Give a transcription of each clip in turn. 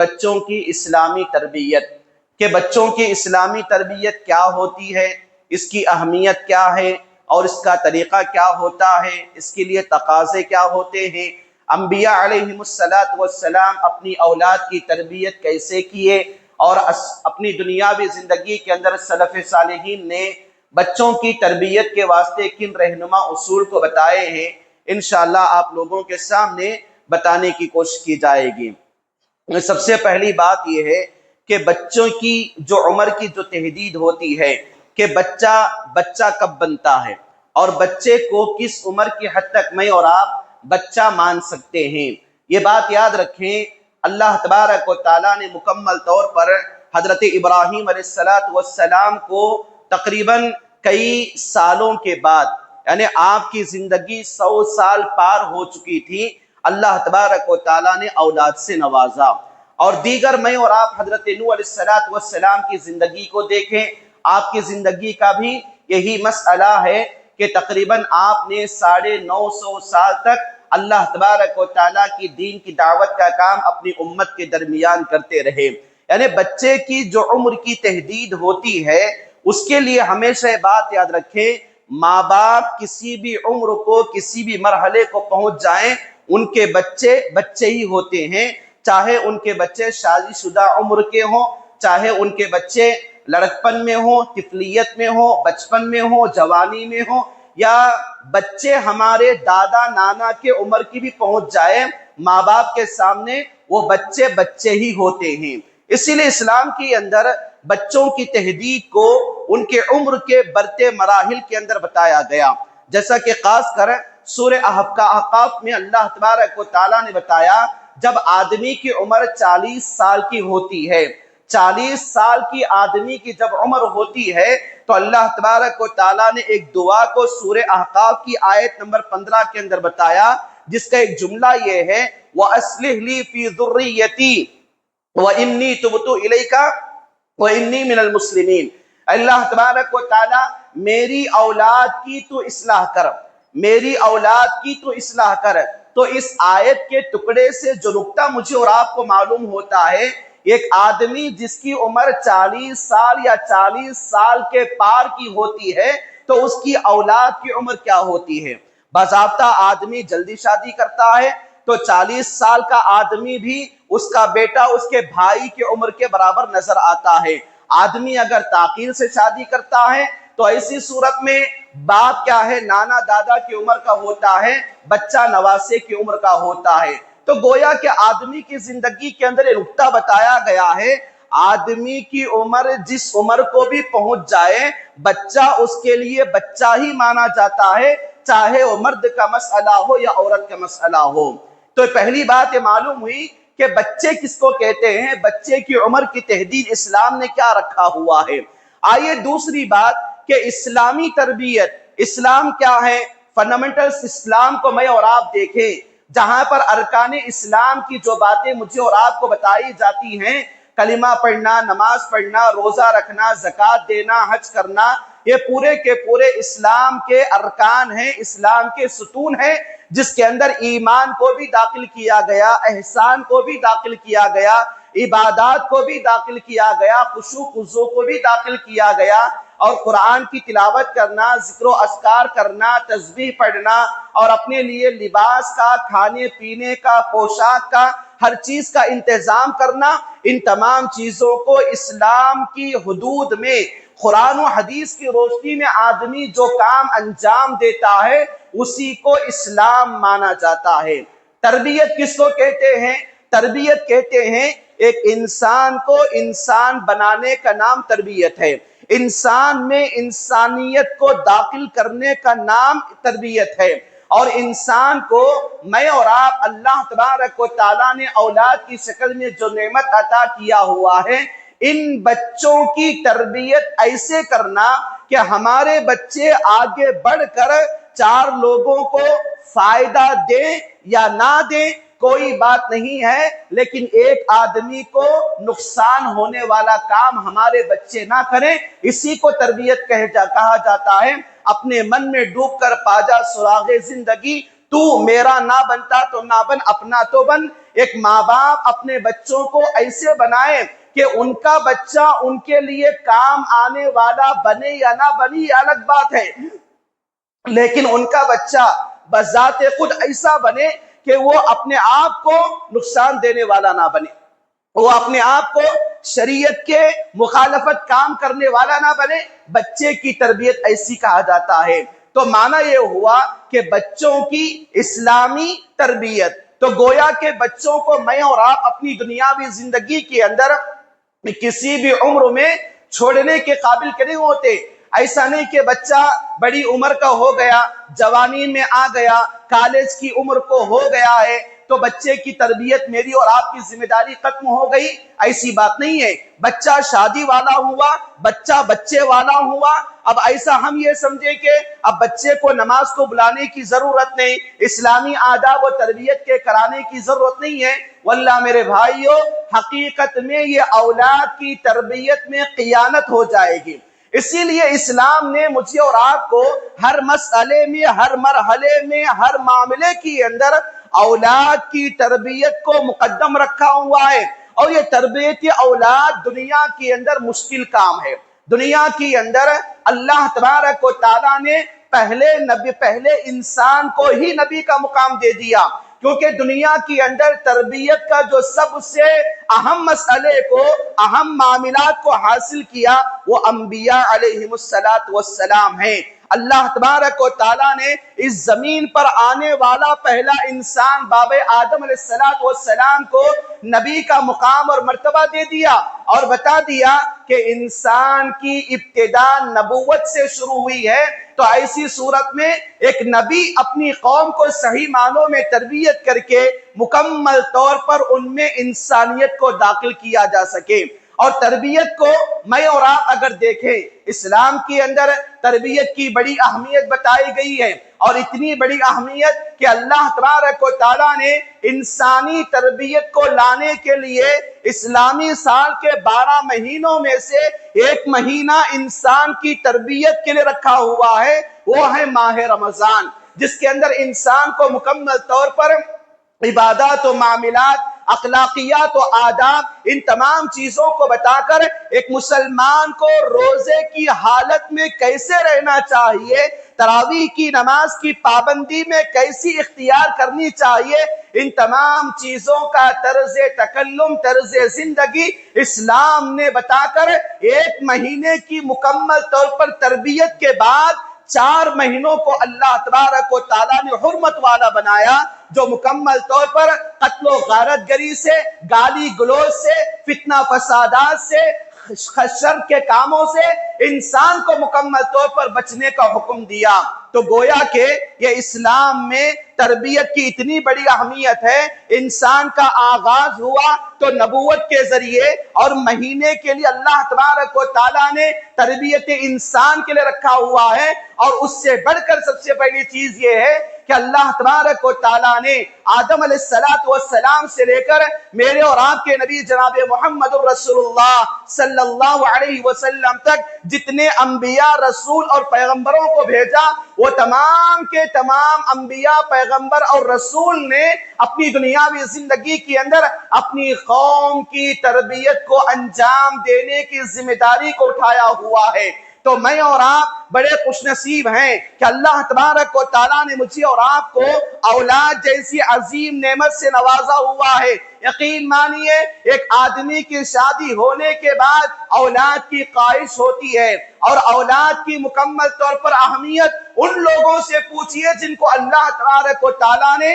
بچوں کی اسلامی تربیت کہ بچوں کی اسلامی تربیت کیا ہوتی ہے، اس کی اہمیت کیا ہے اور اس کا طریقہ کیا ہوتا ہے، اس کے لیے تقاضے کیا ہوتے ہیں۔ انبیاء علیہم السلام اپنی اولاد کی تربیت کیسے کیے اور اپنی دنیاوی زندگی کے اندر سلف صالحین نے بچوں کی تربیت کے واسطے کن رہنما اصول کو بتائے ہیں، انشاءاللہ آپ لوگوں کے سامنے بتانے کی کوشش کی جائے گی۔ سب سے پہلی بات یہ ہے کہ بچوں کی جو عمر کی جو تحدید ہوتی ہے کہ بچہ کب بنتا ہے اور بچے کو کس عمر کی حد تک میں اور آپ بچہ مان سکتے ہیں، یہ بات یاد رکھیں۔ اللہ تبارک و تعالیٰ نے مکمل طور پر حضرت ابراہیم علیہ السلام کو تقریباً کئی سالوں کے بعد، یعنی آپ کی زندگی 100 سال پار ہو چکی تھی، اللہ تبارک و تعالیٰ نے اولاد سے نوازا۔ اور دیگر میں اور آپ حضرت نوح علیہ السلام کی زندگی کو دیکھیں، آپ کی زندگی کا بھی یہی مسئلہ ہے کہ تقریباً آپ نے 950 سال تک اللہ تبارک و تعالیٰ کی دین کی دعوت کا کام اپنی امت کے درمیان کرتے رہے۔ یعنی بچے کی جو عمر کی تحدید ہوتی ہے اس کے لیے ہمیشہ بات یاد رکھیں، ماں باپ کسی بھی عمر کو کسی بھی مرحلے کو پہنچ جائیں ان کے بچے ہی ہوتے ہیں، چاہے ان کے بچے شادی شدہ عمر کے ہوں، چاہے ان کے بچے لڑکپن میں ہوں، طفلیت میں ہوں، بچپن میں ہوں، جوانی میں ہوں، یا بچے ہمارے دادا نانا کے عمر کی بھی پہنچ جائے، ماں باپ کے سامنے وہ بچے ہی ہوتے ہیں۔ اسی لیے اسلام کے اندر بچوں کی تحدید کو ان کے عمر کے بڑھتے مراحل کے اندر بتایا گیا، جیسا کہ خاص کر سورہ احقاف میں اللہ تبارک و تعالیٰ نے بتایا جب آدمی کی عمر 40 سال کی ہوتی ہے، 40 سال کی آدمی کی جب عمر ہوتی ہے تو اللہ تبارک و تعالیٰ نے ایک دعا کو سورہ احقاف کی آیت نمبر 15 کے اندر بتایا، جس کا ایک جملہ یہ ہے وَأَصْلِحْ لِي فِي ذُرِّيَّتِي وَإِنِّي تُبْتُ إِلَيْكَ وَإِنِّي مِنَ الْمُسْلِمِينَ۔ اللہ تبارک و تعالیٰ میری اولاد کی تو اصلاح کر، میری اولاد کی تو اصلاح کر۔ تو اس آیت کے ٹکڑے سے جو نقطہ مجھے اور آپ کو معلوم ہوتا ہے، ایک آدمی جس کی عمر 40 سال یا 40 سال کے پار کی ہوتی ہے تو اس کی اولاد کی عمر کیا ہوتی ہے۔ باضابطہ آدمی جلدی شادی کرتا ہے تو 40 سال کا آدمی بھی اس کا بیٹا اس کے بھائی کی عمر کے برابر نظر آتا ہے۔ آدمی اگر تاخیر سے شادی کرتا ہے تو ایسی صورت میں باپ کیا ہے، نانا دادا کی عمر کا ہوتا ہے، بچہ نواسے کی عمر کا ہوتا ہے۔ تو گویا کہ آدمی کی زندگی کے اندر ایک نقطہ بتایا گیا ہے، آدمی کی عمر جس عمر کو بھی پہنچ جائے بچہ اس کے لیے بچہ ہی مانا جاتا ہے، چاہے وہ مرد کا مسئلہ ہو یا عورت کا مسئلہ ہو۔ تو پہلی بات یہ معلوم ہوئی کہ بچے کس کو کہتے ہیں، بچے کی عمر کی تحدید اسلام نے کیا رکھا ہوا ہے۔ آئیے دوسری بات کہ اسلامی تربیت، اسلام کیا ہے، فنڈامنٹلز اسلام کو میں اور آپ دیکھیں، جہاں پر ارکان اسلام کی جو باتیں مجھے اور آپ کو بتائی جاتی ہیں، کلمہ پڑھنا، نماز پڑھنا، روزہ رکھنا، زکوٰۃ دینا، حج کرنا، یہ پورے کے پورے اسلام کے ارکان ہیں، اسلام کے ستون ہیں، جس کے اندر ایمان کو بھی داخل کیا گیا، احسان کو بھی داخل کیا گیا، عبادات کو بھی داخل کیا گیا، خشوع خضوع کو بھی داخل کیا گیا، اور قرآن کی تلاوت کرنا، ذکر و اذکار کرنا، تسبیح پڑھنا، اور اپنے لیے لباس کا، کھانے پینے کا، پوشاک کا، ہر چیز کا انتظام کرنا، ان تمام چیزوں کو اسلام کی حدود میں قرآن و حدیث کی روشنی میں آدمی جو کام انجام دیتا ہے اسی کو اسلام مانا جاتا ہے۔ تربیت کس کو کہتے ہیں؟ تربیت کہتے ہیں ایک انسان کو انسان بنانے کا نام تربیت ہے، انسان میں انسانیت کو داخل کرنے کا نام تربیت ہے، اور انسان کو میں اور آپ اللہ تبارک و تعالیٰ نے اولاد کی شکل میں جو نعمت عطا کیا ہوا ہے، ان بچوں کی تربیت ایسے کرنا کہ ہمارے بچے آگے بڑھ کر 4 لوگوں کو فائدہ دیں یا نہ دیں کوئی بات نہیں ہے، لیکن ایک آدمی کو نقصان ہونے والا کام ہمارے بچے نہ کریں، اسی کو تربیت کہا جاتا ہے۔ اپنے من میں ڈوب کر پاجا سراغ زندگی، تو میرا نہ بنتا تو نہ بن، اپنا تو بن۔ ایک ماں باپ اپنے بچوں کو ایسے بنائے کہ ان کا بچہ ان کے لیے کام آنے والا بنے یا نہ بنے، یہ الگ بات ہے، لیکن ان کا بچہ بذات خود ایسا بنے کہ وہ اپنے آپ کو نقصان دینے والا نہ بنے، وہ اپنے آپ کو شریعت کے مخالفت کام کرنے والا نہ بنے۔ بچے کی تربیت ایسی کہا جاتا ہے۔ تو معنی یہ ہوا کہ بچوں کی اسلامی تربیت، تو گویا کہ بچوں کو میں اور آپ اپنی دنیاوی زندگی کے اندر کسی بھی عمر میں چھوڑنے کے قابل نہیں ہوتے۔ ایسا نہیں کہ بچہ بڑی عمر کا ہو گیا، جوانی میں آ گیا، کالج کی عمر کو ہو گیا ہے تو بچے کی تربیت میری اور آپ کی ذمہ داری ختم ہو گئی، ایسی بات نہیں ہے۔ بچہ شادی والا ہوا، بچہ بچے والا ہوا، اب ایسا ہم یہ سمجھیں کہ اب بچے کو نماز کو بلانے کی ضرورت نہیں، اسلامی آداب و تربیت کے کرانے کی ضرورت نہیں ہے۔ واللہ میرے بھائیوں، حقیقت میں یہ اولاد کی تربیت میں خیانت ہو جائے گی۔ اسی لیے اسلام نے مجھے اور آپ کو ہر مسئلے میں، ہر مرحلے میں، ہر معاملے کے اندر اولاد کی تربیت کو مقدم رکھا ہوا ہے۔ اور یہ تربیت اولاد دنیا کے اندر مشکل کام ہے۔ دنیا کے اندر اللہ تبارک و تعالیٰ نے پہلے انسان کو ہی نبی کا مقام دے دیا، کیونکہ دنیا کے اندر تربیت کا جو سب سے اہم مسئلے کو، اہم معاملات کو حاصل کیا وہ انبیاء علیہم السلام ہیں۔ اللہ تبارک و تعالیٰ نے اس زمین پر آنے والا پہلا انسان باب آدم علیہ السلام کو نبی کا مقام اور مرتبہ دے دیا اور بتا دیا کہ انسان کی ابتدا نبوت سے شروع ہوئی ہے۔ تو ایسی صورت میں ایک نبی اپنی قوم کو صحیح معنوں میں تربیت کر کے مکمل طور پر ان میں انسانیت کو داخل کیا جا سکے۔ اور تربیت کو میں اور آپ اگر دیکھیں، اسلام کے اندر تربیت کی بڑی اہمیت بتائی گئی ہے، اور اتنی بڑی اہمیت کہ اللہ تبارک و تعالیٰ نے انسانی تربیت کو لانے کے لیے اسلامی سال کے 12 مہینوں میں سے ایک مہینہ انسان کی تربیت کے لیے رکھا ہوا ہے، وہ ہے ماہ رمضان، جس کے اندر انسان کو مکمل طور پر عبادات و معاملات، اخلاقیات و آداب، ان تمام چیزوں کو بتا کر ایک مسلمان کو روزے کی حالت میں کیسے رہنا چاہیے، تراویح کی نماز کی پابندی میں کیسی اختیار کرنی چاہیے، ان تمام چیزوں کا طرز تکلم، طرز زندگی اسلام نے بتا کر ایک مہینے کی مکمل طور پر تربیت کے بعد 4 مہینوں کو اللہ تبارک و تعالیٰ نے حرمت والا بنایا، جو مکمل طور پر قتل و غارت گری سے، گالی گلوچ سے، فتنہ فسادات سے، شر کے کاموں سے انسان کو مکمل طور پر بچنے کا حکم دیا۔ تو گویا کہ یہ اسلام میں تربیت کی اتنی بڑی اہمیت ہے۔ انسان کا آغاز ہوا تو نبوت کے ذریعے، اور مہینے کے لیے اللہ تبارک و تعالیٰ نے تربیت انسان کے لیے رکھا ہوا ہے۔ اور اس سے بڑھ کر سب سے پہلی چیز یہ ہے کہ اللہ تبارک و تعالیٰ نے آدم علیہ السلام سے لے کر میرے اور آپ کے نبی جناب محمد الرسول اللہ صلی اللہ علیہ وسلم تک جتنے انبیاء، رسول اور پیغمبروں کو بھیجا، وہ تمام کے تمام انبیاء، پیغمبر اور رسول نے اپنی دنیاوی زندگی کے اندر اپنی قوم کی تربیت کو انجام دینے کی ذمہ داری کو اٹھایا ہوا ہے۔ تو میں اور آپ بڑے خوش نصیب ہیں کہ اللہ تبارک و تعالیٰ نے مجھے اور آپ کو اولاد جیسی عظیم نعمت سے نوازا ہوا ہے۔ یقین مانیے، ایک آدمی کی شادی ہونے کے بعد اولاد کی خواہش ہوتی ہے، اور اولاد کی مکمل طور پر اہمیت ان لوگوں سے پوچھئے جن کو اللہ تبارک و تعالیٰ نے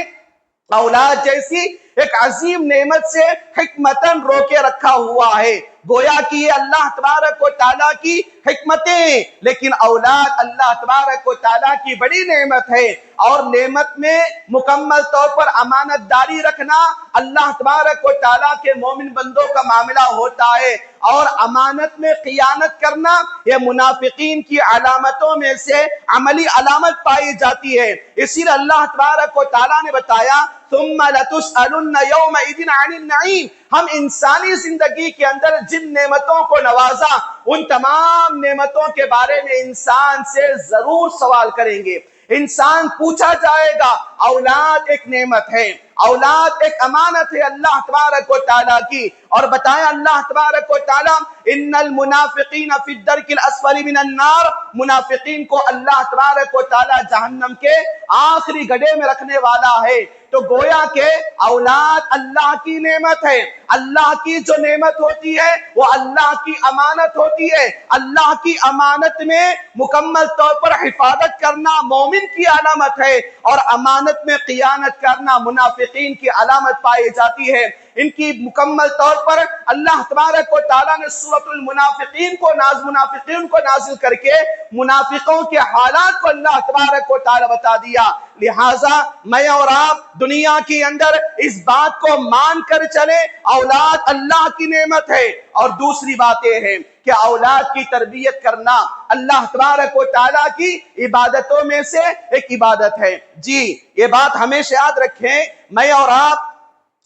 اولاد جیسی ایک عظیم نعمت سے حکمتاً روکے رکھا ہوا ہے۔ گویا کہ یہ اللہ تبارک و تعالیٰ کی حکمتیں، لیکن اولاد اللہ تبارک و تعالیٰ کی بڑی نعمت ہے، اور نعمت میں مکمل طور پر امانت داری رکھنا اللہ تبارک و تعالیٰ کے مومن بندوں کا معاملہ ہوتا ہے، اور امانت میں خیانت کرنا یہ منافقین کی علامتوں میں سے عملی علامت پائی جاتی ہے۔ اسی لیے اللہ تبارک و تعالیٰ نے بتایا ثم لتسألن يومئذ عن النعیم، ہم انسانی زندگی کے اندر جن نعمتوں کو نوازا، ان تمام نعمتوں کے بارے میں انسان سے ضرور سوال کریں گے۔ انسان پوچھا جائے گا۔ اولاد ایک نعمت ہے، اولاد ایک امانت ہے اللہ تبارک و تعالیٰ کی، اور بتایا اللہ تبارک و تعالیٰ ان المنافقین فی الدرک الاسفل من النار، منافقین کو اللہ تبارک و تعالیٰ جہنم کے آخری گڑھے میں رکھنے والا ہے۔ تو گویا کہ اولاد اللہ کی نعمت ہے، اللہ کی جو نعمت ہوتی ہے وہ اللہ کی امانت ہوتی ہے۔ اللہ کی امانت میں مکمل طور پر حفاظت کرنا مومن کی علامت ہے، اور امانت میں خیانت کرنا منافقین کی علامت پائی جاتی ہے۔ ان کی مکمل طور پر اللہ تبارک و تعالیٰ نے سورۃ المنافقین کو منافقین کو نازل کر کے منافقوں کے حالات کو اللہ تبارک و تعالیٰ بتا دیا۔ لہٰذا میں اور آپ دنیا کے اندر اس بات کو مان کر چلے، اولاد اللہ کی نعمت ہے۔ اور دوسری بات یہ ہے کہ اولاد کی تربیت کرنا اللہ تبارک و تعالیٰ کی عبادتوں میں سے ایک عبادت ہے۔ جی یہ بات ہمیشہ یاد رکھیں، میں اور آپ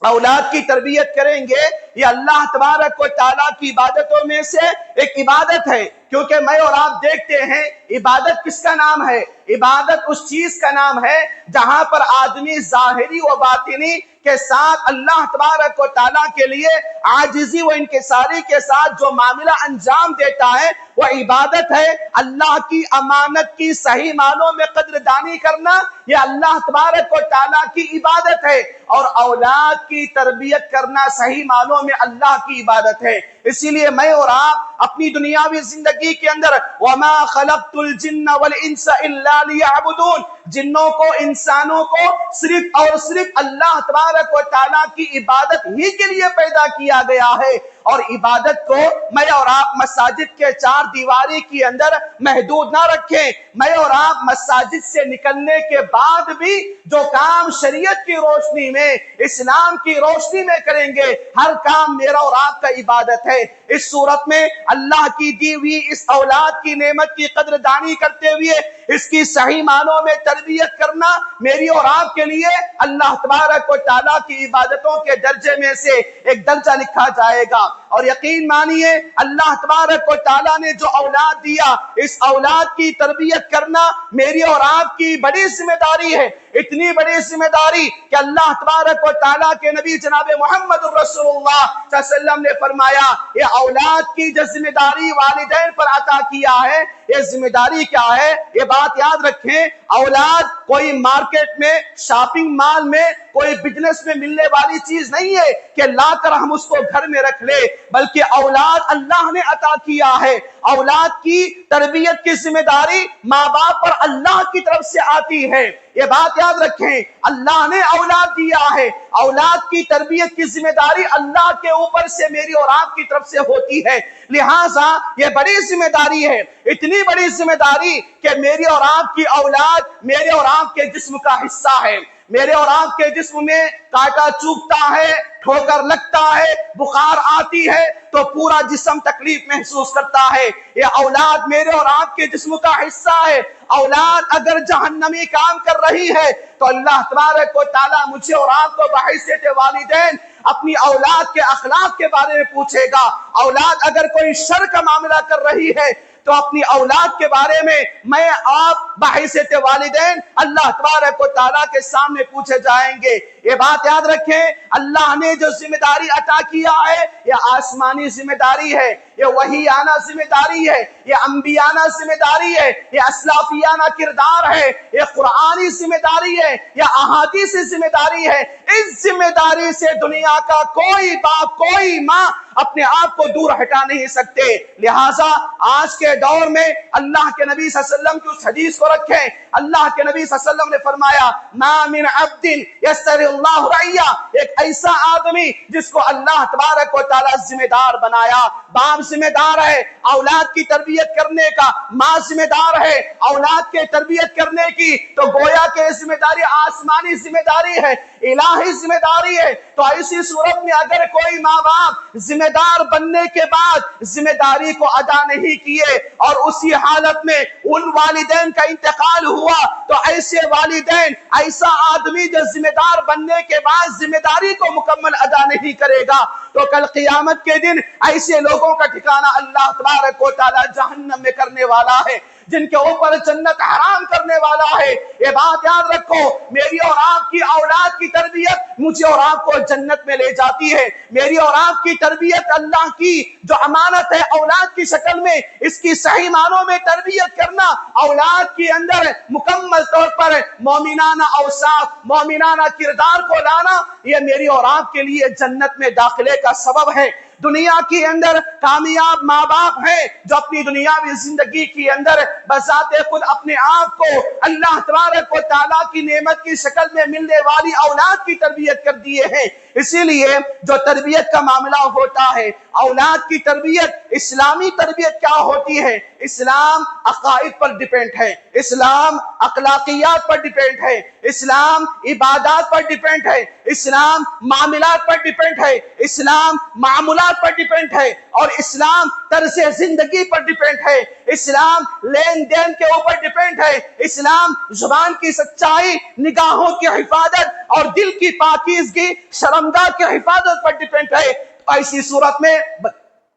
اولاد کی تربیت کریں گے، یہ اللہ تبارک و تعالیٰ کی عبادتوں میں سے ایک عبادت ہے، کیونکہ میں اور آپ دیکھتے ہیں عبادت کس کا نام ہے؟ عبادت اس چیز کا نام ہے جہاں پر آدمی ظاہری و باطنی کے ساتھ اللہ تبارک و تعالیٰ کے لیے عاجزی و انکساری کے ساتھ جو معاملہ انجام دیتا ہے وہ عبادت ہے۔ اللہ کی امانت کی صحیح معنوں میں قدردانی کرنا یہ اللہ تبارک و تعالیٰ کی عبادت ہے، اور اولاد کی تربیت کرنا صحیح معنوں میں اللہ کی عبادت ہے۔ اسی لیے میں اور آپ اپنی دنیاوی زندگی کے اندر وَمَا خَلَقْتُ الْجِنَّ وَالْإِنسَ إِلَّا لِيَعْبُدُونَ، جنوں کو انسانوں کو صرف اور صرف اللہ تبارک و تعالیٰ کی عبادت ہی کے لیے پیدا کیا گیا ہے، اور عبادت کو میں اور آپ مساجد کے چار دیواری کے اندر محدود نہ رکھیں۔ میں اور آپ مساجد سے نکلنے کے بعد بھی جو کام شریعت کی روشنی میں، اسلام کی روشنی میں کریں گے، ہر کام میرا اور آپ کا عبادت ہے۔ اس صورت میں اللہ کی دی ہوئی اس اولاد کی نعمت کی قدردانی کرتے ہوئے اس کی صحیح معنوں میں تربیت کرنا میری اور آپ کے لیے اللہ تبارک و تعالیٰ کی عبادتوں کے درجے میں سے ایک درجہ لکھا جائے گا۔ اور یقین مانیے اللہ تبارک و تعالیٰ نے جو اولاد دیا، اس اولاد کی تربیت کرنا میری اور آپ کی بڑی ذمہ داری ہے۔ اتنی بڑی ذمہ داری کہ اللہ تبارک و تعالیٰ کے نبی جناب محمد رسول اللہ صلی اللہ علیہ وسلم نے فرمایا یہ اولاد کی جو ذمہ داری والدین پر عطا کیا ہے، یہ ذمہ داری کیا ہے؟ یہ بات یاد رکھیں، اولاد کوئی مارکیٹ میں، شاپنگ مال میں، کوئی بزنس میں ملنے والی چیز نہیں ہے کہ لا کر ہم اس کو گھر میں رکھ لیں، بلکہ اولاد اللہ نے عطا کیا ہے۔ اولاد کی تربیت کی ذمہ داری ماں باپ پر اللہ کی طرف سے آتی ہے۔ یہ بات یاد رکھیں، اللہ نے اولاد دیا ہے، اولاد کی تربیت کی ذمہ داری اللہ کے اوپر سے میری اور آپ کی طرف سے ہوتی ہے۔ لہٰذا یہ بڑی ذمہ داری ہے، اتنی بڑی ذمہ داری کہ میری اور آپ کی اولاد میرے اور آپ کے جسم کا حصہ ہے۔ میرے اور آپ کے جسم میں کانٹا چوبتا ہے، ٹھوکر لگتا ہے، بخار آتی ہے تو پورا جسم تکلیف محسوس کرتا ہے۔ یہ اولاد میرے اور آپ کے جسم کا حصہ ہے۔ اولاد اگر جہنمی کام کر رہی ہے تو اللہ تبارک و تعالیٰ مجھے اور آپ کو بحیثیت والدین اپنی اولاد کے اخلاق کے بارے میں پوچھے گا۔ اولاد اگر کوئی شر کا معاملہ کر رہی ہے تو اپنی اولاد کے بارے میں آپ بحیثیت والدین اللہ تبارک و تعالیٰ کے سامنے پوچھے جائیں گے۔ یہ بات یاد رکھیں، اللہ نے جو ذمہ داری عطا کیا ہے یہ آسمانی ذمہ داری ہے، یہ وحیانہ ذمہ داری ہے، یہ انبیانہ ذمہ داری ہے، یہ اسلافیانہ کردار ہے، یہ قرآنی ذمہ داری ہے، یہ احادیثی ذمہ داری ہے۔ اس ذمہ داری سے دنیا کا کوئی باپ، کوئی ماں اپنے آپ کو دور ہٹا نہیں سکتے۔ لہٰذا آج کے دور میں اللہ کے نبی صلی اللہ علیہ وسلم کی اس حدیث کو رکھیں۔ اللہ کے نبی صلی اللہ علیہ وسلم نے فرمایا ما من عبد یستر اللہ رعیہ، ایک ایسا آدمی جس کو اللہ تبارک و تعالیٰ ذمہ دار بنایا۔ باپ ذمہ دار ہے اولاد کی تربیت کرنے کا، ماں ذمہ دار ہے اولاد کے تربیت کرنے کی، تو گویا کہ ذمہ داری آسمانی ذمہ داری ہے، الہی ذمہ داری ہے۔ تو ایسی صورت میں اگر کوئی ماں باپ ذمہ دار بننے کے بعد ذمہ داری کو ادا نہیں کیے اور اسی حالت میں ان والدین کا انتقال ہوا، تو ایسے والدین، ایسا آدمی جو ذمہ دار بننے کے بعد ذمہ داری کو مکمل ادا نہیں کرے گا تو کل قیامت کے دن ایسے لوگوں کا ٹھکانہ اللہ تبارک و تعالی جہنم میں کرنے والا ہے۔ جن کے اوپر جنت حرام کرنے والا ہے۔ یہ بات یاد رکھو، میری اور آپ کی اولاد کی تربیت مجھے اور آپ کو جنت میں لے جاتی ہے۔ میری اور آپ کی تربیت اللہ کی جو امانت ہے اولاد کی شکل میں، اس کی صحیح معنوں میں تربیت کرنا، اولاد کے اندر مکمل طور پر مومنانہ اوصاف، مومنانہ کردار کو لانا، یہ میری اور آپ کے لیے جنت میں داخلے کا سبب ہے۔ دنیا کے اندر کامیاب ماں باپ ہیں جو اپنی دنیاوی زندگی کے اندر بذات خود اپنے آپ کو اللہ تبارک و تعالیٰ کی نعمت کی شکل میں ملنے والی اولاد کی تربیت کر دیے ہیں۔ اسی لیے جو تربیت کا معاملہ ہوتا ہے، اولاد کی تربیت، اسلامی تربیت کیا ہوتی ہے؟ اسلام عقائد پر ڈیپینڈ ہے، اسلام اخلاقیات پر ڈیپینڈ ہے، اسلام عبادات پر ڈیپینڈ ہے، اسلام معاملات پر ڈیپینڈ ہے، اسلام معمولات پر ڈیپینڈ ہے، اور اسلام طرز زندگی پر ڈیپینڈ ہے، اسلام لین دین کے اوپر ڈیپینڈ ہے، اسلام زبان کی سچائی، نگاہوں کی حفاظت اور دل کی پاکیزگی، شرمگاہ کی حفاظت پر ڈیپینڈ ہے۔ ایسی صورت میں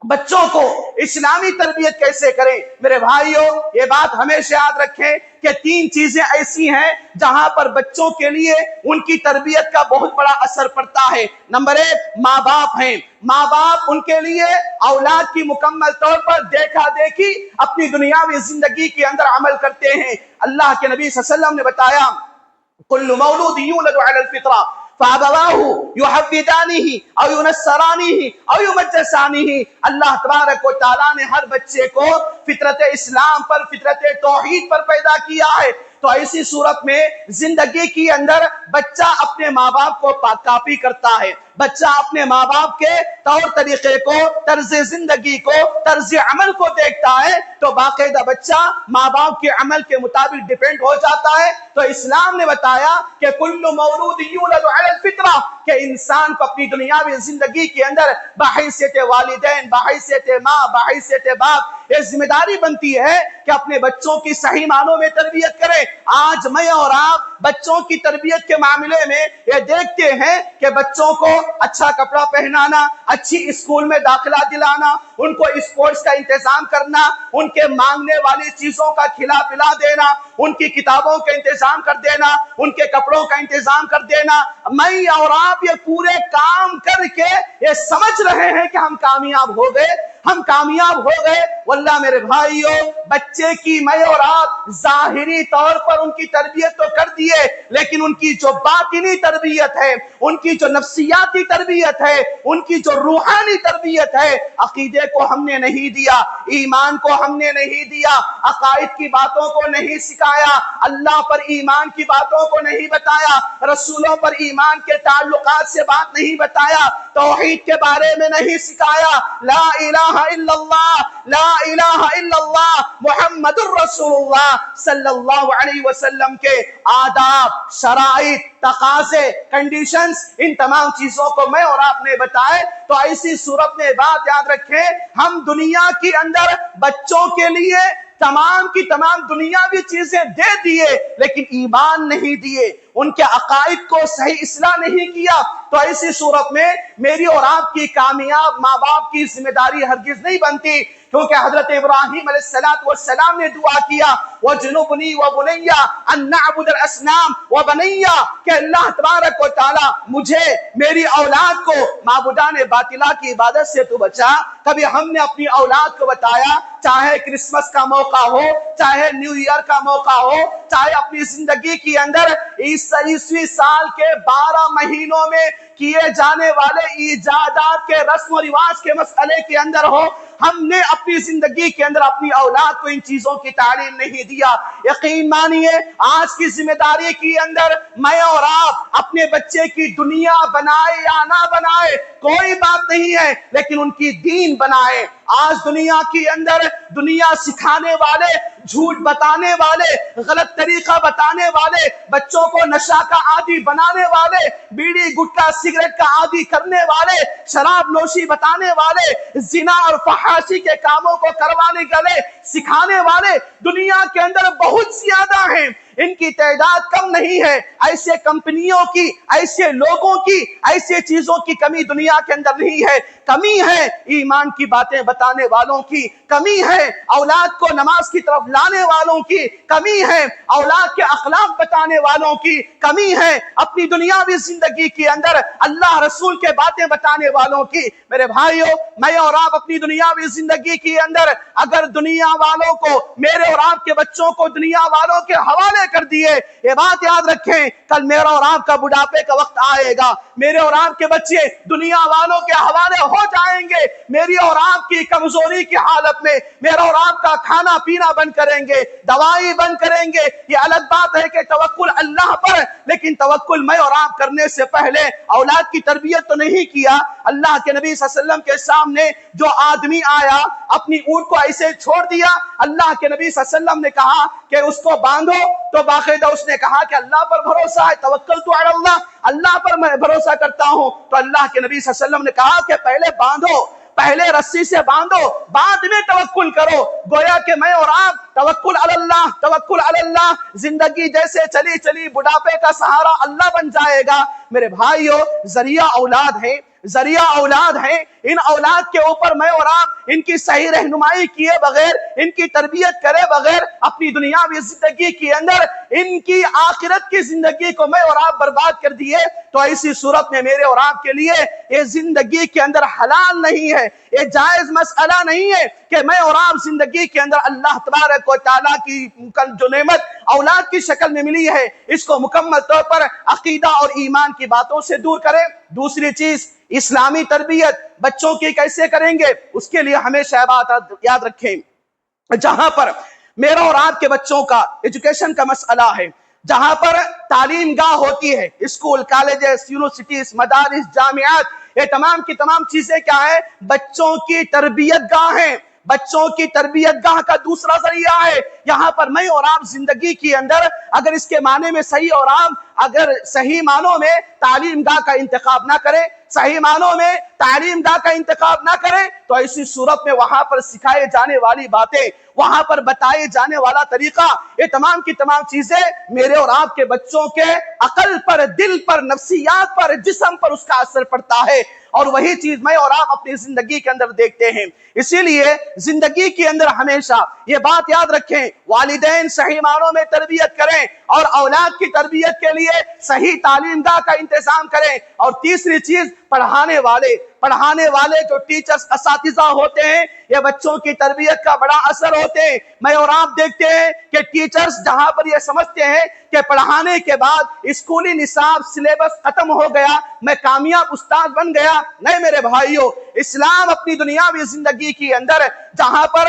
بچوں کو اسلامی تربیت کیسے کریں؟ میرے بھائیوں، یہ بات ہمیشہ یاد رکھیں کہ 3 چیزیں ایسی ہیں جہاں پر بچوں کے لیے ان کی تربیت کا بہت بڑا اثر پڑتا ہے۔ نمبر 1 ماں باپ ہیں۔ ماں باپ ان کے لیے اولاد کی مکمل طور پر دیکھا دیکھی اپنی دنیاوی زندگی کے اندر عمل کرتے ہیں۔ اللہ کے نبی صلی اللہ علیہ وسلم نے بتایا، کل مولود یولد علی الفطرہ فابواہ یحودانہ او ینصرانہ او یمجسانہ۔ اللہ تبارک و تعالیٰ نے ہر بچے کو فطرت اسلام پر، فطرت توحید پر پیدا کیا ہے۔ تو ایسی صورت میں زندگی کے اندر بچہ اپنے ماں باپ کو کاپی کرتا ہے، بچہ اپنے ماں باپ کے طور طریقے کو، طرز زندگی کو، طرز عمل کو دیکھتا ہے تو باقاعدہ بچہ ماں باپ کے عمل کے مطابق ڈیپینڈ ہو جاتا ہے۔ تو اسلام نے بتایا کہ کل مولود یولد علی الفطرہ، کہ انسان کو اپنی دنیاوی زندگی کے اندر بحیثیت والدین، بحیثیت ماں، بحیثیت باپ، یہ ذمہ داری بنتی ہے کہ اپنے بچوں کی صحیح معنوں میں تربیت کرے۔ آج میں اور آپ بچوں کی تربیت کے معاملے میں یہ دیکھتے ہیں کہ بچوں کو اچھا کپڑا پہنانا، اچھی اسکول میں داخلہ دلانا، ان کو اسپورٹس کا انتظام کرنا، ان کے مانگنے والی چیزوں کا کھلا پلا دینا، ان کی کتابوں کا انتظام کر دینا، ان کے کپڑوں کا انتظام کر دینا۔ میں اور آپ یہ پورے کام کر کے یہ سمجھ رہے ہیں کہ ہم کامیاب ہو گئے، ہم کامیاب ہو گئے۔ واللہ میرے بھائیوں، بچے کی میں اور آپ ظاہری طور پر ان کی تربیت تو کر دیے، لیکن ان کی جو باطنی تربیت ہے، ان کی جو نفسیاتی تربیت ہے، ان کی جو روحانی تربیت ہے، عقیدے کو ہم نے نہیں دیا، ایمان کو ہم نے نہیں دیا، عقائد کی باتوں کو نہیں سکھایا، اللہ پر ایمان کی باتوں کو نہیں بتایا، رسولوں پر ایمان کے تعلقات سے بات نہیں بتایا، توحید کے بارے میں نہیں سکھایا، لا الہ الا اللہ، لا الہ الا اللہ محمد الرسول اللہ صلی اللہ علیہ وسلم کے آداب، شرائط، تقاضے، کنڈیشنز، ان تمام چیزوں کو میں اور آپ نے بتائے۔ تو ایسی صورت میں بات یاد رکھیں، ہم دنیا کے اندر بچوں کے لیے تمام کی تمام دنیاوی چیزیں دے دیے، لیکن ایمان نہیں دیے، ان کے عقائد کو صحیح اصلاح نہیں کیا۔ تو ایسی صورت میں میری اور آپ کی کامیاب ماں باپ کی ذمہ داری ہرگز نہیں بنتی، کیونکہ حضرت ابراہیم علیہ السلام نے دعا کیا، وَجْنُبْنِي وَبُنَيَّ أَن نَّعْبُدَ الْأَصْنَامَ وَبَنَيَّ، کہ اللہ تبارک و تعالی مجھے، میری اولاد کو معبودان باطلہ کی عبادت سے تو بچا۔ کبھی ہم نے اپنی اولاد کو بتایا، چاہے کرسمس کا موقع ہو، چاہے نیو ایئر کا موقع ہو، چاہے اپنی زندگی کے اندر عیسوی سال کے 12 مہینوں میں کیے جانے والے ایجادات کے رسم و رواج کے مسئلے کے اندر ہو، ہم نے اپنی زندگی کے اندر اپنی اولاد کو ان چیزوں کی تعلیم نہیں دیا۔ یقین مانیے، آج کی ذمہ داری کے اندر میں اور آپ اپنے بچے کی دنیا بنائے یا نہ بنائے کوئی بات نہیں ہے، لیکن ان کی دین بنائے۔ آج دنیا کے اندر دنیا سکھانے والے، جھوٹ بتانے والے، غلط طریقہ بتانے والے، بچوں کو نشہ کا عادی بنانے والے، بیڑی گٹکا سگریٹ کا عادی کرنے والے، شراب نوشی بتانے والے، زنا اور فحاشی کے کاموں کو کروانے والے، سکھانے والے دنیا کے اندر بہت زیادہ ہیں۔ ان کی تعداد کم نہیں ہے. ایسے کمپنیوں کی، ایسے لوگوں کی، ایسے چیزوں کی کمی دنیا کے اندر نہیں ہے. کمی ہے ایمان کی باتیں بتانے والوں کی، کمی ہے اولاد کو نماز کی طرف لانے والوں کی، کمی ہے اولاد کے اخلاق بتانے والوں کی، کمی ہے اپنی دنیاوی زندگی کے اندر اللہ رسول کے باتیں بتانے والوں کی. میرے بھائیو، میں اور آپ اپنی دنیاوی زندگی کے اندر اگر دنیا والوں کو، میرے اور آپ کے بچوں کو دنیا والوں کے حوالے کر دیے، یہ بات یاد رکھیں کل میرا اور آپ کا بڑھاپے کا وقت آئے گا، میرے اور آپ کے بچے دنیا والوں کے حوالے ہو جائیں گے. میری اور آپ کی کمزوری کی حالت میں میرا اور آپ کا کھانا پینا بند کریں گے، دوائی بند کریں گے. یہ الگ بات ہے کہ توکل اللہ پر، لیکن توکل میں اور آپ کرنے سے پہلے اولاد کی تربیت تو نہیں کیا. اللہ کے نبی صلی اللہ علیہ وسلم کے سامنے جو آدمی آیا اپنی اونٹ کو ایسے چھوڑ دیا، اللہ کے نبی صلی اللہ علیہ وسلم نے کہا کہ اس کو باندھو، تو باقاعدہ اس نے کہا کہ اللہ پر بھروسہ ہے، توکلت علی اللہ، اللہ پر میں بھروسہ کرتا ہوں. تو اللہ کے نبی صلی اللہ علیہ وسلم نے کہا کہ پہلے باندھو، پہلے رسی سے باندھو، بعد میں توکل کرو. گویا کہ میں اور آپ توکل علی اللہ، توکل علی اللہ، زندگی جیسے چلی چلی بڑھاپے کا سہارا اللہ بن جائے گا. میرے بھائیو، ذریعہ اولاد ہے، ذریعہ اولاد ہے. ان اولاد کے اوپر میں اور آپ ان کی صحیح رہنمائی کیے بغیر، ان کی تربیت کرے بغیر اپنی دنیاوی زندگی کے اندر ان کی آخرت کی زندگی کو میں اور آپ برباد کر دیے تو ایسی صورت میں میرے اور آپ کے لیے یہ زندگی کے اندر حلال نہیں ہے، یہ جائز مسئلہ نہیں ہے کہ میں اور آپ زندگی کے اندر اللہ تبارک و تعالیٰ کی جو نعمت اولاد کی شکل میں ملی ہے اس کو مکمل طور پر عقیدہ اور ایمان کی باتوں سے دور کریں. دوسری چیز، اسلامی تربیت بچوں کی کیسے کریں گے، اس کے لیے ہمیشہ بات یاد رکھیں. جہاں پر میرا اور آپ کے بچوں کا ایجوکیشن کا مسئلہ ہے، جہاں پر تعلیم گاہ ہوتی ہے، اسکول، کالجز، یونیورسٹیز، مدارس، جامعات، یہ تمام کی تمام چیزیں کیا ہے؟ بچوں کی تربیت گاہ ہیں. بچوں کی تربیت گاہ کا دوسرا ذریعہ ہے. یہاں پر میں اور آپ زندگی کے اندر اگر اس کے معنی میں صحیح اور آپ اگر صحیح معنوں میں تعلیم گاہ کا انتخاب نہ کریں، صحیح معنوں میں تعلیم گاہ کا انتخاب نہ کریں تو ایسی صورت میں وہاں پر سکھائے جانے والی باتیں، وہاں پر بتائے جانے والا طریقہ، یہ تمام کی تمام چیزیں میرے اور آپ کے بچوں کے عقل پر، دل پر، نفسیات پر، جسم پر اس کا اثر پڑتا ہے. اور وہی چیز میں اور آپ اپنی زندگی کے اندر دیکھتے ہیں. اسی لیے زندگی کے اندر ہمیشہ یہ بات یاد رکھیں، والدین صحیح معنوں میں تربیت کریں اور اولاد کی تربیت کے لیے صحیح تعلیم گاہ کا انتظام کریں. اور تیسری چیز، پڑھانے والے جو ٹیچرز، اساتذہ ہوتے ہیں، یہ بچوں کی تربیت کا بڑا اثر ہوتے ہیں. میں اور آپ دیکھتے ہیں کہ ٹیچرز جہاں پر یہ سمجھتے ہیں کہ پڑھانے کے بعد اسکولی نصاب سلیبس ختم ہو گیا، میں کامیاب استاد بن گیا. نہیں میرے بھائیو، اسلام اپنی دنیاوی زندگی کے اندر جہاں پر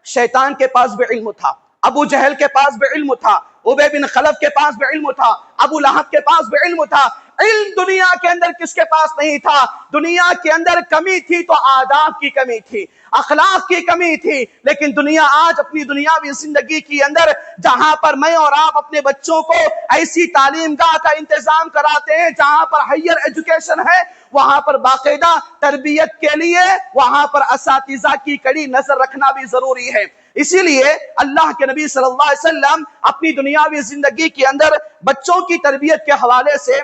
شیطان کے پاس بھی علم تھا، ابو جہل کے پاس بھی علم تھا، ابی بن خلف کے پاس بھی علم تھا، ابو لہب کے پاس بھی علم تھا. علم دنیا کے اندر کس کے پاس نہیں تھا؟ دنیا کے اندر کمی تھی تو آداب کی کمی تھی، اخلاق کی کمی تھی. لیکن دنیا آج اپنی دنیاوی زندگی کے اندر جہاں پر میں اور آپ اپنے بچوں کو ایسی تعلیم گاہ کا انتظام کراتے ہیں جہاں پر ہائر ایجوکیشن ہے، وہاں پر باقاعدہ تربیت کے لیے وہاں پر اساتذہ کی کڑی نظر رکھنا بھی ضروری ہے. اسی لیے اللہ کے نبی صلی اللہ علیہ وسلم اپنی دنیاوی زندگی کے اندر بچوں کی تربیت کے حوالے سے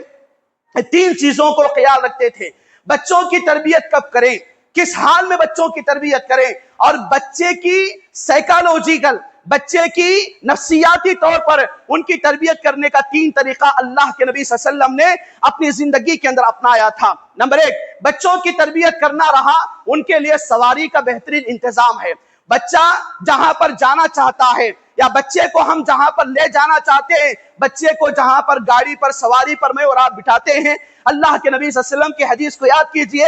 تین چیزوں کو خیال رکھتے تھے. بچوں کی تربیت کب کریں، کس حال میں بچوں کی تربیت کریں، اور بچے کی سائیکالوجیکل، بچے کی نفسیاتی طور پر ان کی تربیت کرنے کا تین طریقہ اللہ کے نبی صلی اللہ علیہ وسلم نے اپنی زندگی کے اندر اپنایا تھا. نمبر ایک، بچوں کی تربیت کرنا رہا ان کے لیے سواری کا بہترین انتظام ہے. بچہ جہاں پر جانا چاہتا ہے یا بچے کو ہم جہاں پر لے جانا چاہتے ہیں، بچے کو جہاں پر گاڑی پر سواری پر میں اور آپ بٹھاتے ہیں، اللہ کے نبی صلی اللہ علیہ وسلم کی حدیث کو یاد کیجئے.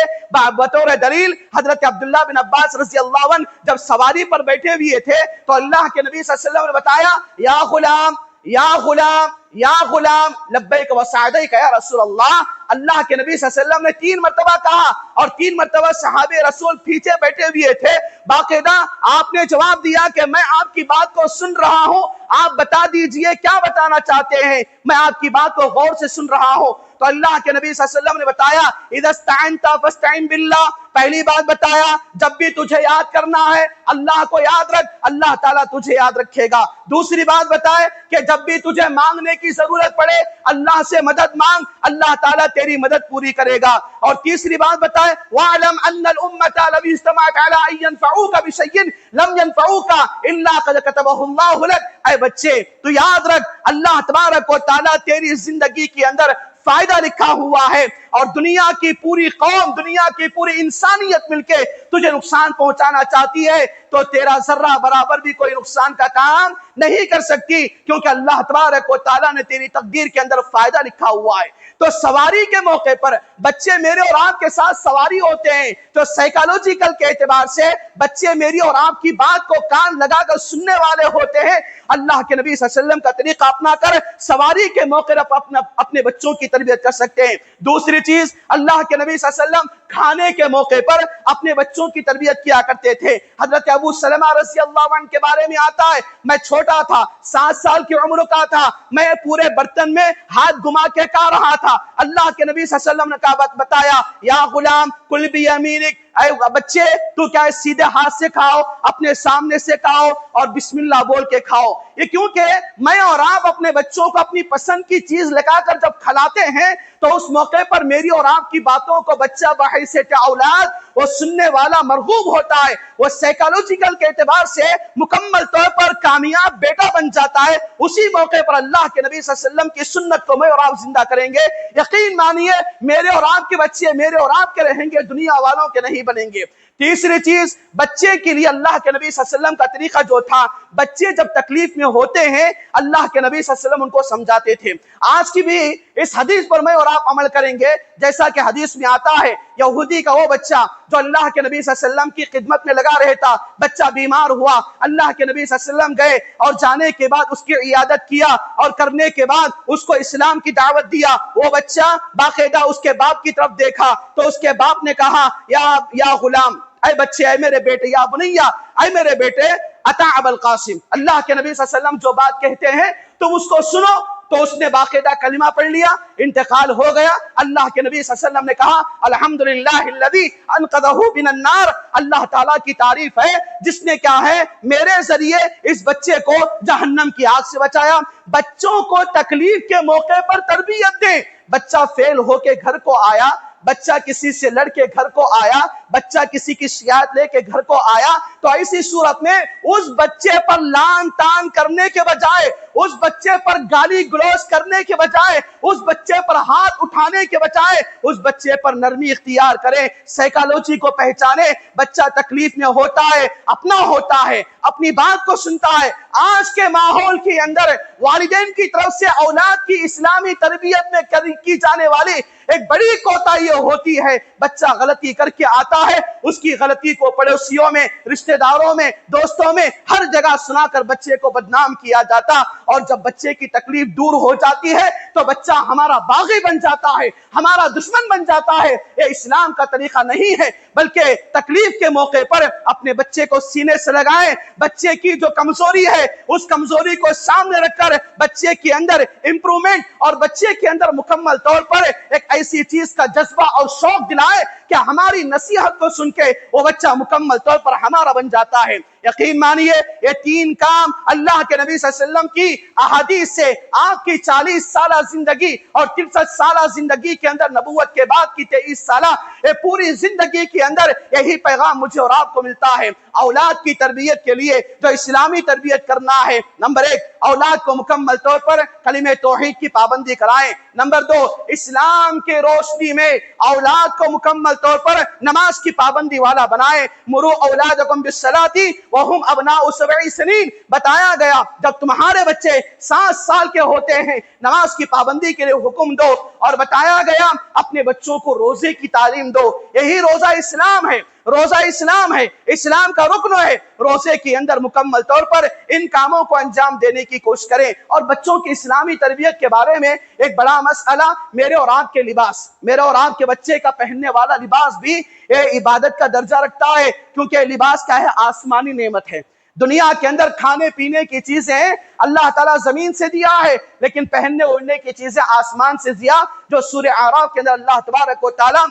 بطور دلیل حضرت عبداللہ بن عباس رضی اللہ عنہ جب سواری پر بیٹھے ہوئے تھے تو اللہ کے نبی صلی اللہ علیہ وسلم نے بتایا، یا غلام یا غلام یا غلام لبیک و سعدیک یا رسول اللہ. اللہ کے نبی صلی اللہ علیہ وسلم نے 3 مرتبہ کہا اور 3 مرتبہ صحابہ رسول پیچھے بیٹھے ہوئے تھے. باقاعدہ آپ نے جواب دیا کہ میں آپ کی بات کو سن رہا ہوں، آپ بتا دیجئے کیا بتانا چاہتے ہیں، میں آپ کی بات کو غور سے سن رہا ہوں. تو اللہ کے نبی صلی اللہ علیہ وسلم نے بتایا، اذا استعنت فاستعن باللہ، پہلی بات بتایا جب بھی تجھے یاد کرنا ہے اللہ کو یاد رکھ، اللہ تعالیٰ تجھے یاد رکھے گا۔ دوسری بات بتائے کہ جب بھی تجھے مانگنے کی ضرورت پڑے اللہ سے مدد مانگ، اللہ تعالیٰ تیری مدد پوری کرے گا۔ اور تیسری بات بتائے وَاعْلَمْ أَنَّ الْأُمَّةَ لَوِ اجْتَمَعَتْ عَلَىٰ أَن يَنفَعُوكَ بِشَيْءٍ لَمْ يَنفَعُوكَ إِلَّا قَدْ كَتَبَهُ اللَّهُ لَكَ۔ اے بچے تو یاد رکھ اللہ تبارک و تعالیٰ تیری زندگی کے اندر فائدہ لکھا ہوا ہے، اور دنیا کی پوری قوم، دنیا کی پوری انسانیت مل کے تجھے نقصان پہنچانا چاہتی ہے تو تیرا ذرہ برابر بھی کوئی نقصان کا کام نہیں کر سکتی، کیونکہ اللہ تبارک و تعالیٰ نے تیری تقدیر کے اندر فائدہ لکھا ہوا ہے۔ تو سواری کے موقع پر بچے میرے اور آپ کے ساتھ سواری ہوتے ہیں، تو سائیکالوجیکل کے اعتبار سے بچے میری اور آپ کی بات کو کان لگا کر سننے والے ہوتے ہیں۔ اللہ کے نبی صلی اللہ علیہ وسلم کا طریقہ اپنا کر سواری کے موقع پر اپنے بچوں کی تربیت کر سکتے ہیں۔ دوسری چیز، اللہ کے نبی صلی اللہ علیہ وسلم کھانے کے موقع پر اپنے بچوں کی تربیت کیا کرتے تھے۔ حضرت ابو سلمہ رضی اللہ عنہ کے بارے میں آتا ہے، میں چھوٹا تھا، 7 سال کی عمر کا تھا، میں پورے برتن میں ہاتھ گھما کے کھا رہا تھا۔ اللہ کے نبی صلی اللہ علیہ وسلم نے کہا بتایا یا غلام کل بیمینک، اے بچے تو کیا سیدھے ہاتھ سے کھاؤ، اپنے سامنے سے کھاؤ اور بسم اللہ بول کے کھاؤ۔ یہ کیونکہ میں اور آپ اپنے بچوں کو اپنی پسند کی چیز لگا کر جب کھلاتے ہیں تو اس موقع پر میری اور آپ کی باتوں کو بچہ بحیثیت اولاد وہ سننے والا مرغوب ہوتا ہے، وہ سائیکالوجیکل کے اعتبار سے مکمل طور پر کامیاب بیٹا بن جاتا ہے۔ اسی موقع پر اللہ کے نبی صلی اللہ علیہ وسلم کی سنت کو میں اور آپ زندہ کریں گے۔ یقین مانیے میرے اور آپ کے بچے میرے اور آپ کے رہیں گے، دنیا والوں کے نہیں بنیں گے۔ تیسری چیز، بچے کے لیے اللہ کے نبی صلی اللہ علیہ وسلم کا طریقہ جو تھا، بچے جب تکلیف میں ہوتے ہیں اللہ کے نبی صلی اللہ علیہ وسلم ان کو سمجھاتے تھے۔ آج کی بھی اس حدیث پر میں اور آپ عمل کریں گے، جیسا کہ حدیث میں آتا ہے یہودی کا وہ بچہ جو اللہ کے نبی صلی اللہ علیہ وسلم کی خدمت میں لگا رہتا، بچہ بیمار ہوا، اللہ کے نبی صلی اللہ علیہ وسلم گئے اور جانے کے بعد اس کی عیادت کیا اور کرنے کے بعد اس کو اسلام کی دعوت دیا۔ وہ بچہ باقاعدہ اس کے باپ کی طرف دیکھا تو اس کے باپ نے کہا یا غلام، اے بچے، اے میرے بیٹے، یا بنیا، اے میرے بیٹے، اطع ابا القاسم، اللہ کے نبی صلی اللہ علیہ وسلم جو بات کہتے ہیں تم اس کو سنو۔ تو اس نے باقاعدہ کلمہ پڑھ لیا، انتقال ہو گیا۔ اللہ کے نبی صلی اللہ علیہ وسلم نے کہا الحمدللہ الذی انقذہ من النار، اللہ تعالیٰ کی تعریف ہے جس نے کیا ہے میرے ذریعے اس بچے کو جہنم کی آگ سے بچایا۔ بچوں کو تکلیف کے موقع پر تربیت دیں۔ بچہ فیل ہو کے گھر کو آیا، بچہ کسی سے لڑ کے گھر کو آیا، بچہ کسی کی شکایت لے کے گھر کو آیا، تو ایسی صورت میں اس بچے پر لان تان کرنے کے بجائے، اس بچے پر گالی گلوچ کرنے کے بجائے، اس بچے پر ہاتھ اٹھانے کے بجائے اس بچے پر نرمی اختیار کریں، سائیکالوجی کو پہچانے۔ بچہ تکلیف میں ہوتا ہے، اپنا ہوتا ہے، اپنی بات کو سنتا ہے۔ آج کے ماحول کے اندر والدین کی طرف سے اولاد کی اسلامی تربیت میں کی جانے والی ایک بڑی کوتاہی ہوتی ہے، بچہ غلطی کر کے آتا ہے، اس کی غلطی کو پڑوسیوں میں، رشتہ داروں میں، دوستوں میں ہر جگہ سنا کر بچے کو بدنام کیا جاتا، اور جب بچے کی تکلیف دور ہو جاتی ہے تو بچہ ہمارا باغی بن جاتا ہے، ہمارا دشمن بن جاتا ہے۔ یہ اسلام کا طریقہ نہیں ہے، بلکہ تکلیف کے موقع پر اپنے بچے کو سینے سے لگائیں۔ بچے کی جو کمزوری ہے اس کمزوری کو سامنے رکھ کر بچے کے اندر امپرومنٹ اور بچے کے اندر مکمل طور پر ایک ایسی چیز کا جذبہ اور شوق دلائے کہ ہماری نصیحت کو سن کے وہ بچہ مکمل طور پر ہمارا بن جاتا ہے۔ یقین مانیے یہ 3 کام اللہ کے نبی صلی اللہ علیہ وسلم کی احادیث سے آپ کی 40 سالہ زندگی اور 63 سالہ زندگی کے اندر، نبوت کے بعد کی 23 سالہ یہ پوری زندگی کے اندر یہی پیغام مجھے اور آپ کو ملتا ہے۔ اولاد کی تربیت کے لیے جو اسلامی تربیت کرنا ہے، نمبر 1 اولاد کو مکمل طور پر کلمہ توحید کی پابندی کرائیں۔ نمبر 2 اسلام کے روشنی میں اولاد کو مکمل طور پر نماز کی پابندی والا بنائیں۔ مرو اولادکم بالصلاۃ وہم ابناء 7 سنین، بتایا گیا جب تمہارے بچے 7 سال کے ہوتے ہیں نماز کی پابندی کے لیے حکم دو، اور بتایا گیا اپنے بچوں کو روزے کی تعلیم دو۔ یہی روزہ اسلام ہے، روزہ اسلام ہے، اسلام کا رکن ہے۔ روزے کے اندر مکمل طور پر ان کاموں کو انجام دینے کی کوشش کریں۔ اور بچوں کی اسلامی تربیت کے بارے میں ایک بڑا مسئلہ، میرے اور آپ کے لباس، میرے اور آپ کے بچے کا پہننے والا لباس بھی یہ عبادت کا درجہ رکھتا ہے، کیونکہ لباس کیا ہے؟ آسمانی نعمت ہے۔ دنیا کے اندر کھانے پینے کی چیزیں اللہ تعالیٰ زمین سے دیا ہے، لیکن پہننے اوڑھنے کی چیزیں آسمان سے دیا، جو سورہ اعراف کے اندر اللہ تبارک و تعالیٰ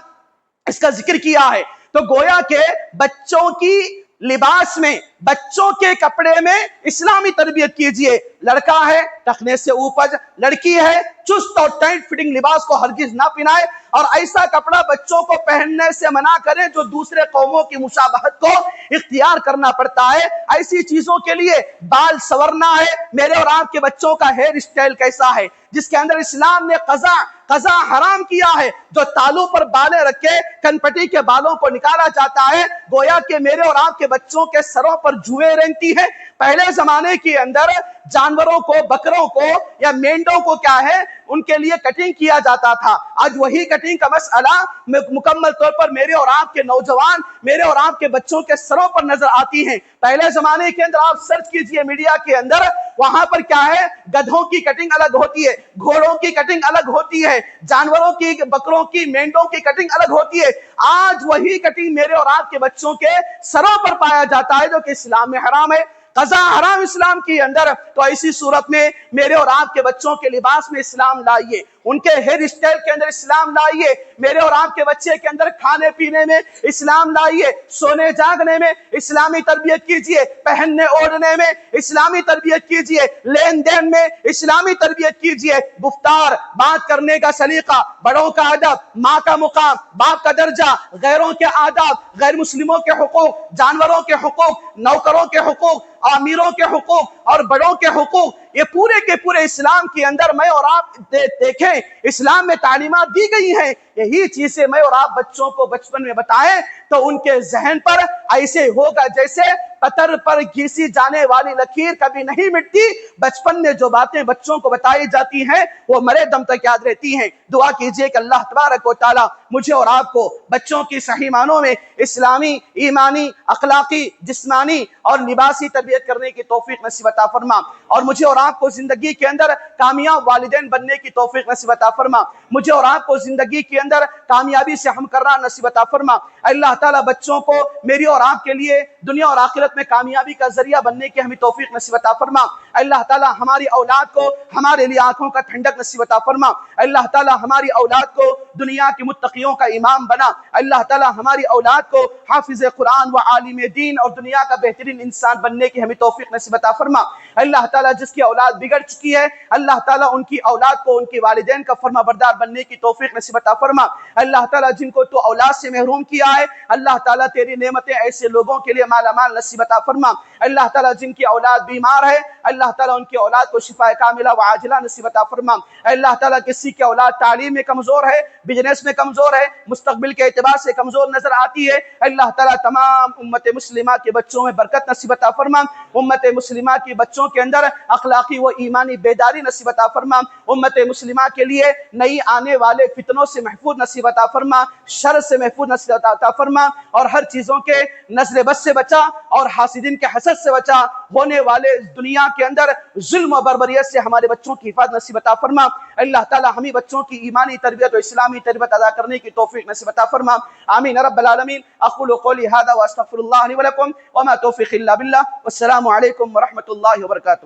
اس کا ذکر کیا ہے۔ تو گویا کہ بچوں کی لباس میں، بچوں کے کپڑے میں اسلامی تربیت کیجئے۔ لڑکا ہے ٹخنے سے اوپر، لڑکی ہے چست اور ٹائٹ فٹنگ لباس کو ہرگز نہ پہنائے، اور ایسا کپڑا بچوں کو پہننے سے منع کرے جو دوسرے قوموں کی مشابہت کو اختیار کرنا پڑتا ہے۔ ایسی چیزوں کے لیے بال سورنا ہے۔ میرے اور آپ کے بچوں کا ہیئر اسٹائل کیسا ہے جس کے اندر اسلام نے قضا حرام کیا ہے، جو تالوں پر بالیں رکھے کنپٹی کے بالوں کو نکالا جاتا ہے، گویا کہ میرے اور آپ کے بچوں کے سروں پر جوئیں رینگتی ہیں۔ پہلے زمانے کے اندر جانوروں کو، بکروں کو یا مینڈوں کو کیا ہے ان کے لیے کٹنگ کیا جاتا تھا۔ آج وہی کٹنگ کا مسئلہ مکمل طور پر میرے اور آپ کے نوجوان، میرے اور آپ کے بچوں کے سروں پر نظر آتی ہیں۔ پہلے زمانے کے اندر آپ سرچ کیجئے میڈیا کے اندر، وہاں پر کیا ہے گدھوں کی کٹنگ الگ ہوتی ہے، گھوڑوں کی کٹنگ الگ ہوتی ہے، جانوروں کی، بکروں کی، مینڈوں کی کٹنگ الگ ہوتی ہے۔ آج وہی کٹنگ میرے اور آپ کے بچوں کے سروں پر پایا جاتا ہے جو کہ اسلام میں حرام ہے۔ قضا حرام اسلام کے اندر، تو ایسی صورت میں میرے اور آپ کے بچوں کے لباس میں اسلام لائیے، ان کے ہیئر اسٹائل کے اندر اسلام لائیے، میرے اور آپ کے بچے کے اندر کھانے پینے میں اسلام لائیے، سونے جاگنے میں اسلامی تربیت کیجئے، پہننے اوڑھنے میں اسلامی تربیت کیجئے، لین دین میں اسلامی تربیت کیجئے، گفتار بات کرنے کا سلیقہ، بڑوں کا ادب، ماں کا مقام، باپ کا درجہ، غیروں کے آداب، غیر مسلموں کے حقوق، جانوروں کے حقوق، نوکروں کے حقوق، امیروں کے حقوق اور بڑوں کے حقوق، یہ پورے کے پورے اسلام کے اندر میں اور آپ دیکھیں اسلام میں تعلیمات دی گئی ہیں۔ یہی چیزیں میں اور آپ بچوں کو بچپن میں بتائیں تو ان کے ذہن پر ایسے ہوگا جیسے پتھر پر گھیسی جانے والی لکیر کبھی نہیں مٹتی۔ بچپن میں جو باتیں بچوں کو بتائی جاتی ہیں وہ مرے دم تک یاد رہتی ہیں۔ دعا کیجئے کہ اللہ تبارک و تعالی مجھے اور آپ کو بچوں کی صحیح معنوں میں اسلامی، ایمانی، اخلاقی، جسمانی اور لباسی تربیت کرنے کی توفیق نصیب عطا فرما، اور مجھے اور آپ کو زندگی کے اندر کامیاب والدین بننے کی توفیق نصیب عطا فرما، مجھے اور آپ کو زندگی کے اندر کامیابی سے ہم کرنا نصیب عطا فرما۔ اللہ تعالیٰ بچوں کو میری اور آپ کے لیے دنیا اور آخرت میں کامیابی کا ذریعہ بننے کی ہمیں توفیق نصیب عطا فرما۔ اللہ تعالیٰ ہماری اولاد کو ہمارے لیے آنکھوں کا ٹھنڈک نصیب عطا فرما۔ اللہ تعالیٰ ہماری اولاد کو دنیا کے متقیوں کا امام بنا۔ اللہ تعالیٰ ہماری اولاد کو حافظ قرآن و عالم دین اور دنیا کا بہترین انسان بننے کی ہمیں توفیق نصیب عطا فرما۔ اللہ تعالیٰ جس کی اولاد بگڑ چکی ہے، اللہ تعالیٰ ان کی اولاد کو ان کی والدین کا فرما بردار بننے کی توفیق نصیب عطا فرما۔ اللہ تعالیٰ جن کو تو اولاد سے محروم کیا ہے، اللہ تعالیٰ تیری نعمتیں ایسے لوگوں کے لیے مالا مال نصیب عطا فرما۔ اللہ تعالیٰ جن کی اولاد بیمار ہے، اللہ تعالیٰ ان کی اولاد کو شفا کاملہ و عاجلہ نصیب عطا فرما۔ اللہ تعالیٰ کسی کی اولاد تعلیم میں کمزور ہے، بزنس میں کمزور ہے، مستقبل کے اعتبار سے کمزور نظر آتی ہے، اللہ تعالیٰ تمام امت مسلمہ کے بچوں میں برکت نصیب عطا فرما۔ امت مسلمہ کے بچوں کے اندر اخلاقی و ایمانی بیداری نصیب عطا فرما۔ امت مسلمہ کے لیے نئی آنے والے فتنوں سے محفوظ نصیب عطا فرما، شر سے محفوظ نصیب عطا فرما، اور ہر چیزوں کے نظر بد سے بچا اور حاسدین کے حسد سے بچا، ہونے والے دنیا کے اندر ظلم و بربریت سے ہمارے بچوں کی حفاظت نصیب عطا فرما۔ اللہ تعالیٰ ہمیں بچوں کی ایمانی تربیت اور اسلامی تربیت ادا کرنے کی توفیق نصیب عطا فرما۔ آمین رب العالمین۔ اقول قولی ھذا واستغفر اللہ لی ولکم وما توفیقی الا باللہ، والسلام علیکم ورحمۃ اللہ وبرکاتہ۔